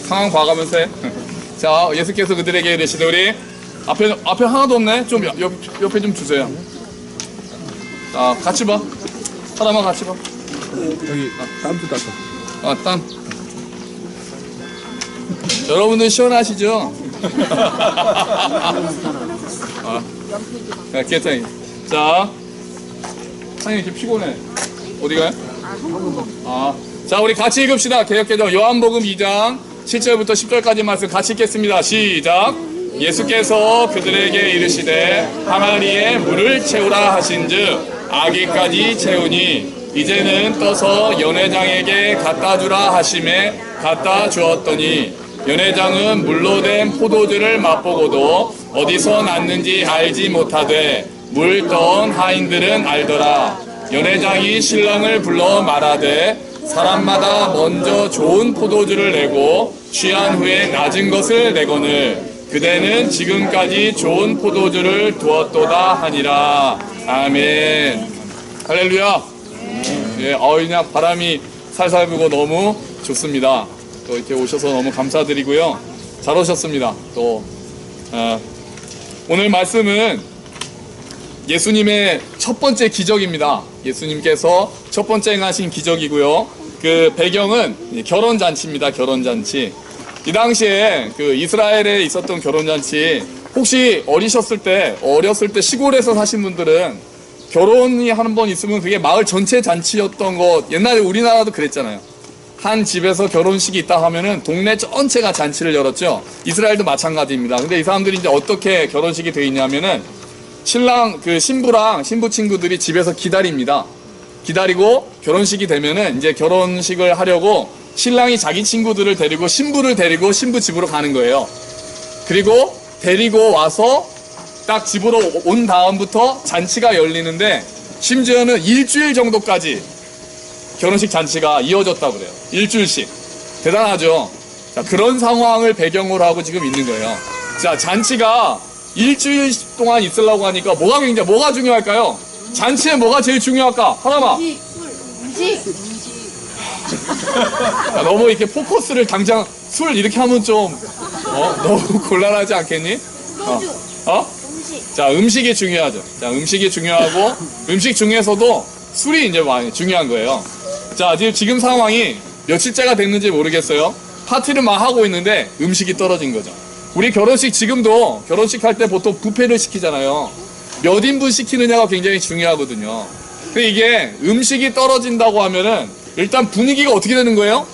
상황 봐가면서 해. 자, 예수께서 그들에게 이르시되 우리 앞에 하나도 없네. 좀 옆에 좀 주세요. 자, 같이 봐. 하나만 같이 봐. 여기 땀도 닦아. 땀. 여러분들 시원하시죠? 괜찮아요. 자, 사장님 이렇게 피곤해. 어디 가요? 자, 우리 같이 읽읍시다. 개역개정 요한복음 2장 7절부터 10절까지 말씀 같이 읽겠습니다. 시작. 예수께서 그들에게 이르시되 항아리에 물을 채우라 하신즉 아기까지 채우니 이제는 떠서 연회장에게 갖다 주라 하심에 갖다 주었더니 연회장은 물로 된 포도주를 맛보고도 어디서 났는지 알지 못하되 물 떠온 하인들은 알더라. 연회장이 신랑을 불러 말하되 사람마다 먼저 좋은 포도주를 내고 취한 후에 낮은 것을 내거늘 그대는 지금까지 좋은 포도주를 두었도다 하니라. 아멘. 할렐루야. 예, 그냥 바람이 살살 불고 너무 좋습니다. 또 이렇게 오셔서 너무 감사드리고요. 잘 오셨습니다. 또 오늘 말씀은 예수님의 첫 번째 기적입니다. 예수님께서 첫 번째 행하신 기적이고요. 그 배경은 결혼잔치입니다. 결혼잔치. 이 당시에 그 이스라엘에 있었던 결혼잔치, 혹시 어렸을 때 시골에서 사신 분들은 결혼이 한 번 있으면 그게 마을 전체 잔치였던 거, 옛날에 우리나라도 그랬잖아요. 한 집에서 결혼식이 있다 하면은 동네 전체가 잔치를 열었죠. 이스라엘도 마찬가지입니다. 근데 이 사람들이 이제 어떻게 결혼식이 되어 있냐면은 신랑, 신부랑 신부 친구들이 집에서 기다립니다. 기다리고 결혼식이 되면은 이제 결혼식을 하려고 신랑이 자기 친구들을 데리고 신부를 데리고 신부 집으로 가는 거예요. 그리고 데리고 와서 딱 집으로 온 다음부터 잔치가 열리는데 심지어는 일주일 정도까지 결혼식 잔치가 이어졌다고 그래요. 일주일씩. 대단하죠? 자, 그런 상황을 배경으로 하고 지금 있는 거예요. 자, 잔치가 일주일 동안 있으려고 하니까 뭐가 중요할까요? 잔치에 뭐가 제일 중요할까? 하나만. 음식. 너무 이렇게 포커스를 당장 술 이렇게 하면 좀 너무 곤란하지 않겠니? 음식. 자, 음식이 중요하죠. 자, 음식이 중요하고 음식 중에서도 술이 이제 많이 중요한 거예요. 자, 지금 상황이 며칠째가 됐는지 모르겠어요. 파티를 막 하고 있는데 음식이 떨어진 거죠. 우리 결혼식 지금도 결혼식 할 때 보통 뷔페를 시키잖아요. 몇 인분 시키느냐가 굉장히 중요하거든요. 근데 이게 음식이 떨어진다고 하면은 일단 분위기가 어떻게 되는 거예요?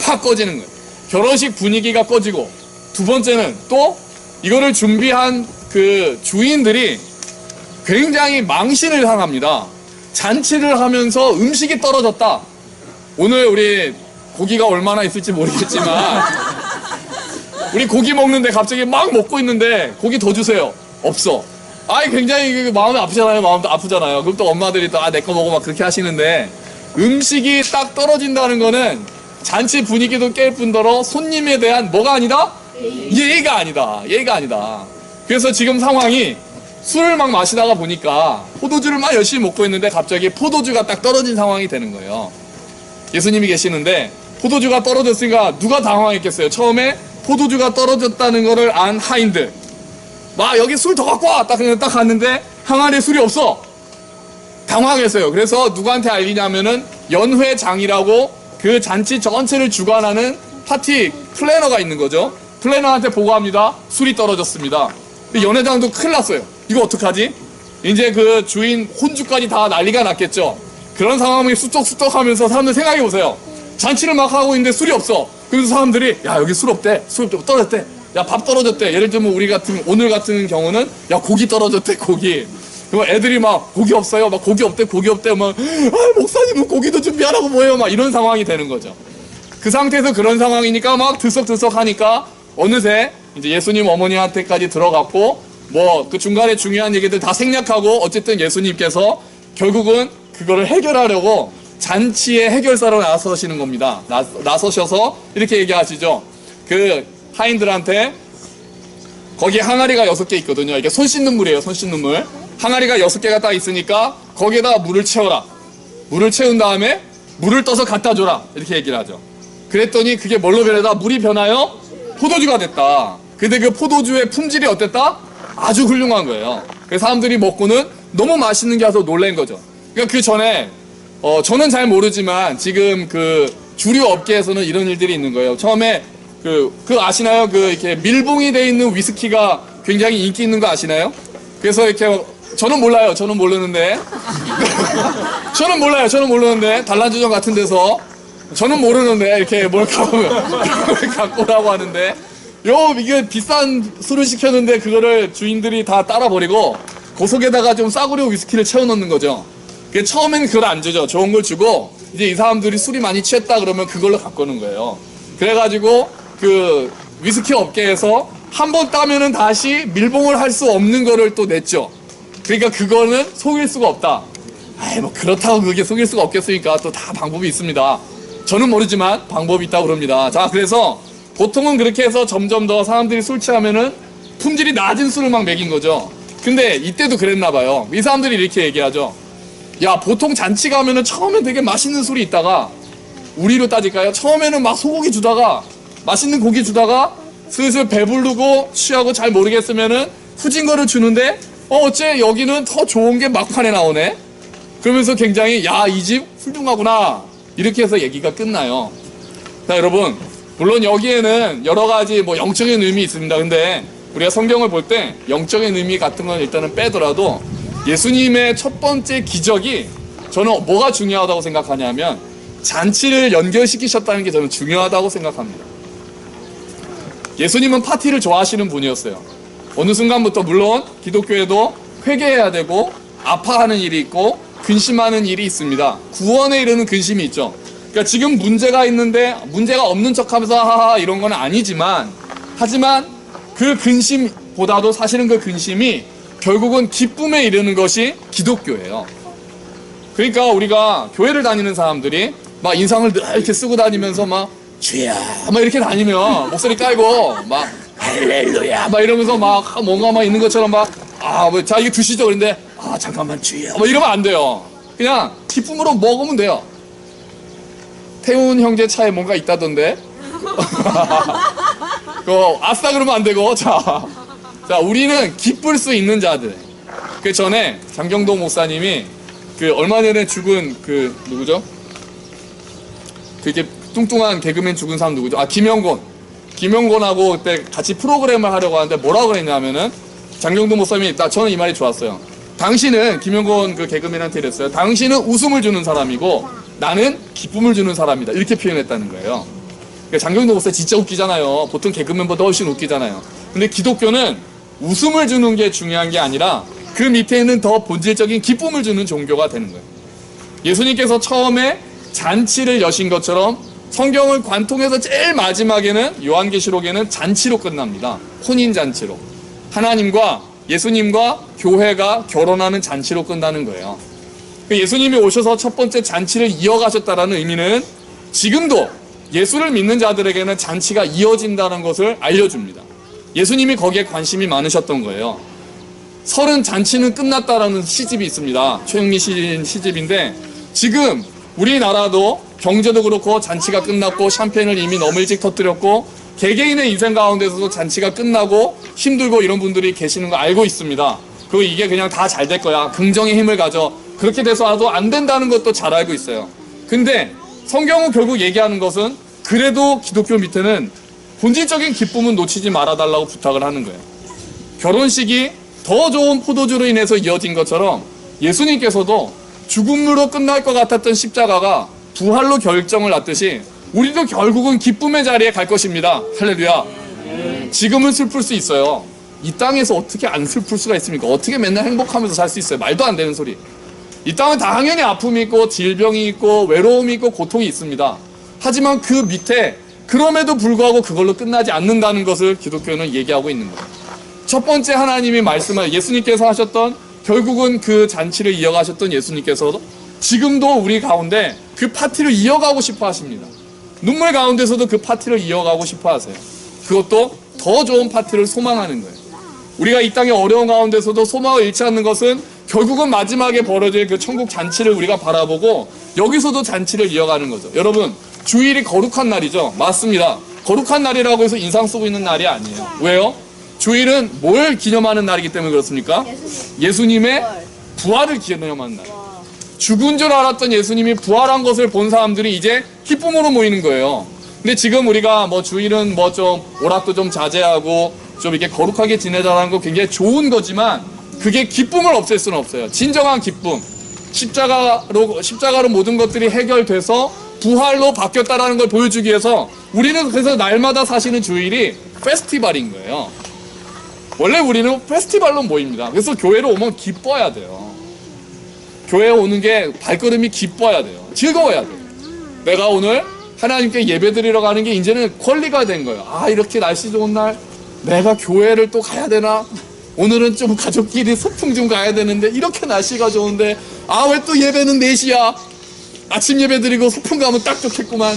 팍 꺼지는 거예요. 결혼식 분위기가 꺼지고, 두 번째는 또 이거를 준비한 그 주인들이 굉장히 망신을 당합니다. 잔치를 하면서 음식이 떨어졌다. 오늘 우리 고기가 얼마나 있을지 모르겠지만 우리 고기 먹는데 갑자기 막 먹고 있는데 고기 더 주세요. 없어. 굉장히 마음이 아프잖아요. 마음도 아프잖아요. 그럼 또 엄마들이 또 내 거 먹어 막 그렇게 하시는데, 음식이 딱 떨어진다는 거는 잔치 분위기도 깰 뿐더러 손님에 대한 뭐가 아니다? 예의가 아니다. 예의가 아니다. 그래서 지금 상황이 술을 막 마시다가 보니까 포도주를 막 열심히 먹고 있는데 갑자기 포도주가 딱 떨어진 상황이 되는 거예요. 예수님이 계시는데 포도주가 떨어졌으니까 누가 당황했겠어요? 처음에 포도주가 떨어졌다는 거를 안 하인들, 막 여기 술 더 갖고 와! 딱 갔는데 항아리에 술이 없어. 당황했어요. 그래서 누구한테 알리냐면은 연회장이라고 그 잔치 전체를 주관하는 파티 플래너가 있는 거죠. 플래너한테 보고합니다. 술이 떨어졌습니다. 연회장도 큰일 났어요. 이거 어떡하지? 이제 그 주인 혼주까지 다 난리가 났겠죠. 그런 상황이 수떡수떡 하면서 사람들 생각해보세요. 잔치를 막 하고 있는데 술이 없어. 그래서 사람들이 여기 술 없대. 술 떨어졌대. 밥 떨어졌대. 예를 들면 오늘 같은 경우는 고기 떨어졌대. 고기. 그럼 애들이 막 고기 없어요. 막 고기 없대. 막 목사님은 고기도 준비하라고 뭐해요. 막 이런 상황이 되는 거죠. 그 상태에서 그런 상황이니까 막 들썩들썩 하니까 어느새 이제 예수님 어머니한테까지 들어갔고, 그 중간에 중요한 얘기들 다 생략하고 어쨌든 예수님께서 결국은 그거를 해결하려고 잔치의 해결사로 나서시는 겁니다. 나서셔서 이렇게 얘기하시죠. 그 하인들한테 거기 항아리가 6개 있거든요. 이게 손 씻는 물이에요. 손 씻는 물. 항아리가 6개가 딱 있으니까 거기에다가 물을 채워라. 물을 채운 다음에 물을 떠서 갖다 줘라. 이렇게 얘기를 하죠. 그랬더니 그게 뭘로 변했다? 물이 변하여 포도주가 됐다. 근데 그 포도주의 품질이 어땠다? 아주 훌륭한 거예요. 그래서 사람들이 먹고는 너무 맛있는 게 와서 놀란 거죠. 그러니까 그 전에 저는 잘 모르지만 지금 그 주류 업계에서는 이런 일들이 있는 거예요. 처음에 그 아시나요? 그 이렇게 밀봉이 돼 있는 위스키가 굉장히 인기 있는 거 아시나요? 그래서 이렇게 저는 몰라요. 저는 모르는데 저는 몰라요. 저는 모르는데 단란주점 같은 데서 저는 모르는데 이렇게 뭘 갖고 오라고 하는데 이게 비싼 술을 시켰는데 그거를 주인들이 다 따라버리고 그 속에다가 좀 싸구려 위스키를 채워넣는 거죠. 처음엔 그걸 안 주죠. 좋은 걸 주고 이제 이 사람들이 술이 많이 취했다 그러면 그걸로 갖고 오는 거예요. 그래가지고 그 위스키 업계에서 한 번 따면은 다시 밀봉을 할 수 없는 거를 또 냈죠. 그러니까 그거는 속일 수가 없다. 아이 뭐 그렇다고 그게 속일 수가 없겠습니까? 또 다 방법이 있습니다. 저는 모르지만 방법이 있다고 그럽니다. 자, 그래서 보통은 그렇게 해서 점점 더 사람들이 술 취하면은 품질이 낮은 술을 막 먹인 거죠. 근데 이때도 그랬나 봐요. 이 사람들이 이렇게 얘기하죠. 야, 보통 잔치 가면은 처음엔 되게 맛있는 술이 있다가 우리로 따질까요? 처음에는 막 소고기 주다가 맛있는 고기 주다가 슬슬 배부르고 취하고 잘 모르겠으면은 후진 거를 주는데 어째 여기는 더 좋은 게 막판에 나오네? 그러면서 굉장히 야, 이 집 훌륭하구나 이렇게 해서 얘기가 끝나요. 자, 여러분 물론 여기에는 여러 가지 뭐 영적인 의미 있습니다. 근데 우리가 성경을 볼 때 영적인 의미 같은 건 일단은 빼더라도 예수님의 첫 번째 기적이 저는 뭐가 중요하다고 생각하냐면 잔치를 연결시키셨다는 게 저는 중요하다고 생각합니다. 예수님은 파티를 좋아하시는 분이었어요. 어느 순간부터 물론 기독교에도 회개해야 되고 아파하는 일이 있고 근심하는 일이 있습니다. 구원에 이르는 근심이 있죠. 그러니까 지금 문제가 있는데 문제가 없는 척하면서 하하 이런 건 아니지만 하지만 그 근심보다도 사실은 그 근심이 결국은 기쁨에 이르는 것이 기독교예요. 그러니까 우리가 교회를 다니는 사람들이 막 인상을 늘 이렇게 쓰고 다니면서 막 주야 막 이렇게 다니면 목소리 깔고 막 할렐루야 막 이러면서 막 뭔가 막 있는 것처럼 막 뭐 자 이게 드시죠 그런데 잠깐만 주야 막 이러면 안 돼요. 그냥 기쁨으로 먹으면 돼요. 태훈 형제 차에 뭔가 있다던데 아싸 그러면 안 되고 자 우리는 기쁠 수 있는 자들. 그 전에 장경동 목사님이 그 얼마 전에 죽은 그 누구죠? 그게 뚱뚱한 개그맨 죽은 사람 누구죠? 김영곤하고 그때 같이 프로그램을 하려고 하는데 뭐라고 그랬냐면은 장경동 목사님이 저는 이 말이 좋았어요. 당신은 김영곤 그 개그맨한테 이랬어요. 당신은 웃음을 주는 사람이고 나는 기쁨을 주는 사람이다. 이렇게 표현했다는 거예요. 그러니까 장경동 목사 진짜 웃기잖아요. 보통 개그맨보다 훨씬 웃기잖아요. 근데 기독교는 웃음을 주는 게 중요한 게 아니라 그 밑에는 더 본질적인 기쁨을 주는 종교가 되는 거예요. 예수님께서 처음에 잔치를 여신 것처럼 성경을 관통해서 제일 마지막에는 요한계시록에는 잔치로 끝납니다. 혼인잔치로. 하나님과 예수님과 교회가 결혼하는 잔치로 끝나는 거예요. 예수님이 오셔서 첫 번째 잔치를 이어가셨다는 의미는 지금도 예수를 믿는 자들에게는 잔치가 이어진다는 것을 알려줍니다. 예수님이 거기에 관심이 많으셨던 거예요. 30 잔치는 끝났다라는 시집이 있습니다. 최영미 시집인데 지금 우리나라도 경제도 그렇고 잔치가 끝났고 샴페인을 이미 너무 일찍 터뜨렸고 개개인의 인생 가운데서도 잔치가 끝나고 힘들고 이런 분들이 계시는 거 알고 있습니다. 그리고 이게 그냥 다 잘 될 거야. 긍정의 힘을 가져. 그렇게 돼서도 안 된다는 것도 잘 알고 있어요. 근데 성경은 결국 얘기하는 것은 그래도 기독교 밑에는 본질적인 기쁨은 놓치지 말아달라고 부탁을 하는 거예요. 결혼식이 더 좋은 포도주로 인해서 이어진 것처럼 예수님께서도 죽음으로 끝날 것 같았던 십자가가 부활로 결정을 났듯이 우리도 결국은 기쁨의 자리에 갈 것입니다. 할렐루야. 지금은 슬플 수 있어요. 이 땅에서 어떻게 안 슬플 수가 있습니까? 어떻게 맨날 행복하면서 살 수 있어요? 말도 안 되는 소리. 이 땅은 당연히 아픔이 있고 질병이 있고 외로움이 있고 고통이 있습니다. 하지만 그 밑에 그럼에도 불구하고 그걸로 끝나지 않는다는 것을 기독교는 얘기하고 있는 거예요. 첫 번째 하나님이 말씀을 예수님께서 하셨던 결국은 그 잔치를 이어가셨던 예수님께서도 지금도 우리 가운데 그 파티를 이어가고 싶어 하십니다. 눈물 가운데서도 그 파티를 이어가고 싶어 하세요. 그것도 더 좋은 파티를 소망하는 거예요. 우리가 이 땅의 어려운 가운데서도 소망을 잃지 않는 것은 결국은 마지막에 벌어질 그 천국 잔치를 우리가 바라보고 여기서도 잔치를 이어가는 거죠. 여러분, 주일이 거룩한 날이죠. 맞습니다. 거룩한 날이라고 해서 인상 쓰고 있는 날이 아니에요. 왜요? 주일은 뭘 기념하는 날이기 때문에 그렇습니까? 예수님의 부활을 기념하는 날. 죽은 줄 알았던 예수님이 부활한 것을 본 사람들이 이제 기쁨으로 모이는 거예요. 근데 지금 우리가 뭐 주일은 뭐 좀 오락도 좀 자제하고 좀 이렇게 거룩하게 지내자는 거 굉장히 좋은 거지만 그게 기쁨을 없앨 수는 없어요. 진정한 기쁨. 십자가로 모든 것들이 해결돼서 부활로 바뀌었다라는 걸 보여주기 위해서 우리는 그래서 날마다 사시는 주일이 페스티벌인 거예요. 원래 우리는 페스티벌로 모입니다. 그래서 교회로 오면 기뻐야 돼요. 교회에 오는 게 발걸음이 기뻐야 돼요. 즐거워야 돼요. 내가 오늘 하나님께 예배드리러 가는 게 이제는 권리가 된 거예요. 아, 이렇게 날씨 좋은 날 내가 교회를 또 가야 되나? 오늘은 좀 가족끼리 소풍 좀 가야 되는데 이렇게 날씨가 좋은데 아, 왜 또 예배는 4시야? 아침 예배 드리고 소풍 가면 딱 좋겠구만.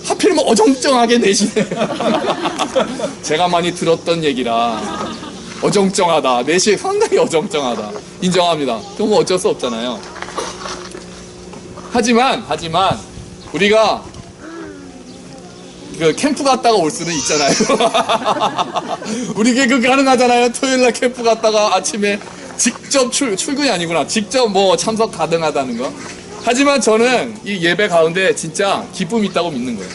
하필이면 어정쩡하게 4시네. 제가 많이 들었던 얘기라 어정쩡하다. 4시에 상당히 어정쩡하다. 인정합니다. 그건 뭐 어쩔 수 없잖아요. 하지만 우리가 그 캠프 갔다가 올 수는 있잖아요. 우리 그 가능하잖아요. 토요일날 캠프 갔다가 아침에 직접 출근이 아니구나. 직접 뭐 참석 가능하다는 거. 하지만 저는 이 예배 가운데 진짜 기쁨이 있다고 믿는 거예요.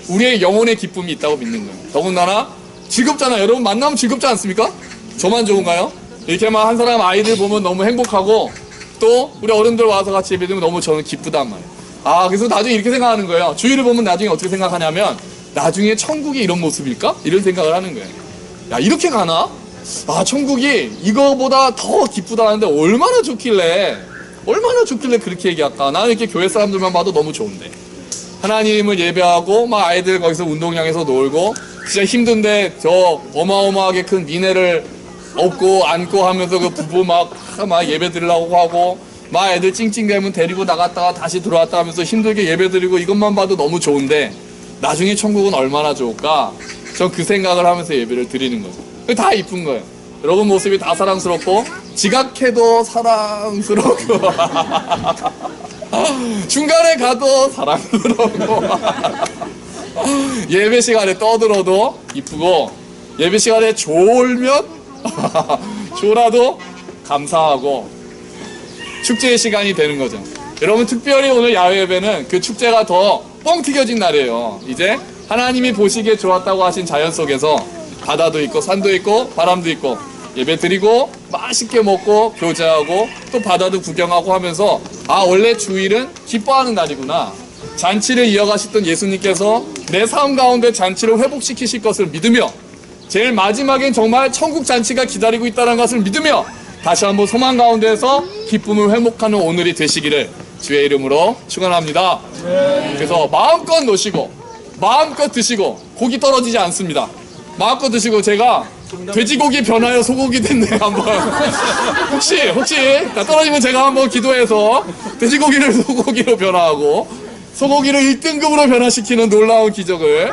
우리의 영혼의 기쁨이 있다고 믿는 거예요. 더군다나 즐겁잖아요. 여러분 만나면 즐겁지 않습니까? 저만 좋은가요? 이렇게만 한 사람 아이들 보면 너무 행복하고 또 우리 어른들 와서 같이 예배드리면 너무 저는 기쁘단 말이에요. 아, 그래서 나중에 이렇게 생각하는 거예요. 주일을 보면 나중에 어떻게 생각하냐면 나중에 천국이 이런 모습일까? 이런 생각을 하는 거예요. 야, 이렇게 가나? 아, 천국이 이거보다 더 기쁘다는데 얼마나 좋길래 그렇게 얘기할까? 나는 이렇게 교회 사람들만 봐도 너무 좋은데 하나님을 예배하고 막 아이들 거기서 운동장에서 놀고 진짜 힘든데 저 어마어마하게 큰 미네를 업고 안고 하면서 그 부부 막 예배 드리려고 하고 막 애들 찡찡대면 데리고 나갔다가 다시 들어왔다 하면서 힘들게 예배 드리고 이것만 봐도 너무 좋은데 나중에 천국은 얼마나 좋을까? 전 그 생각을 하면서 예배를 드리는 거죠. 다 이쁜 거예요. 여러분 모습이 다 사랑스럽고 지각해도 사랑스럽고 중간에 가도 사랑스럽고 예배 시간에 떠들어도 이쁘고 예배 시간에 졸면 졸아도 감사하고 축제의 시간이 되는 거죠. 여러분 특별히 오늘 야외 예배는 그 축제가 더 뻥 튀겨진 날이에요. 이제 하나님이 보시기에 좋았다고 하신 자연 속에서 바다도 있고 산도 있고 바람도 있고 예배 드리고 맛있게 먹고 교제하고 또 바다도 구경하고 하면서 아, 원래 주일은 기뻐하는 날이구나. 잔치를 이어가셨던 예수님께서 내 삶 가운데 잔치를 회복시키실 것을 믿으며 제일 마지막엔 정말 천국 잔치가 기다리고 있다는 것을 믿으며 다시 한번 소망 가운데서 기쁨을 회복하는 오늘이 되시기를 주의 이름으로 축원합니다. 그래서 마음껏 노시고 마음껏 드시고 고기 떨어지지 않습니다. 마음껏 드시고 제가 돼지고기 변하여 소고기 됐네 한번 혹시 떨어지면 제가 한번 기도해서 돼지고기를 소고기로 변화하고 소고기를 1등급으로 변화시키는 놀라운 기적을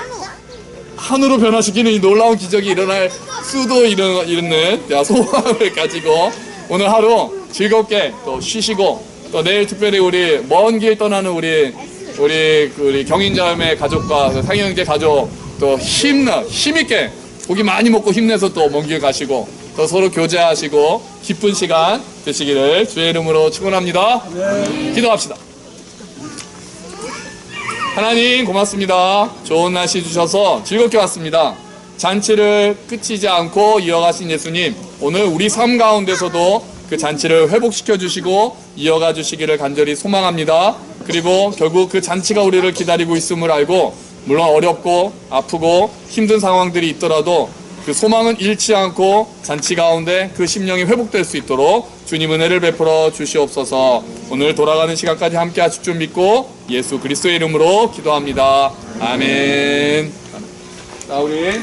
한우로 변화시키는 이 놀라운 기적이 일어날 수도 있는 소망을 가지고 오늘 하루 즐겁게 또 쉬시고 또 내일 특별히 우리 먼 길 떠나는 우리 경인자매 가족과 상영제 가족 또 힘있게 고기 많이 먹고 힘내서 또 먼 길 가시고 또 서로 교제하시고 기쁜 시간 되시기를 주의 이름으로 축원합니다. 기도합시다. 하나님 고맙습니다. 좋은 날씨 주셔서 즐겁게 왔습니다. 잔치를 끝이지 않고 이어가신 예수님, 오늘 우리 삶 가운데서도 그 잔치를 회복시켜 주시고 이어가 주시기를 간절히 소망합니다. 그리고 결국 그 잔치가 우리를 기다리고 있음을 알고 물론 어렵고 아프고 힘든 상황들이 있더라도 그 소망은 잃지 않고 잔치 가운데 그 심령이 회복될 수 있도록 주님 은혜를 베풀어 주시옵소서. 오늘 돌아가는 시간까지 함께 하실 줄 믿고 예수 그리스도의 이름으로 기도합니다. 아멘. 자, 우리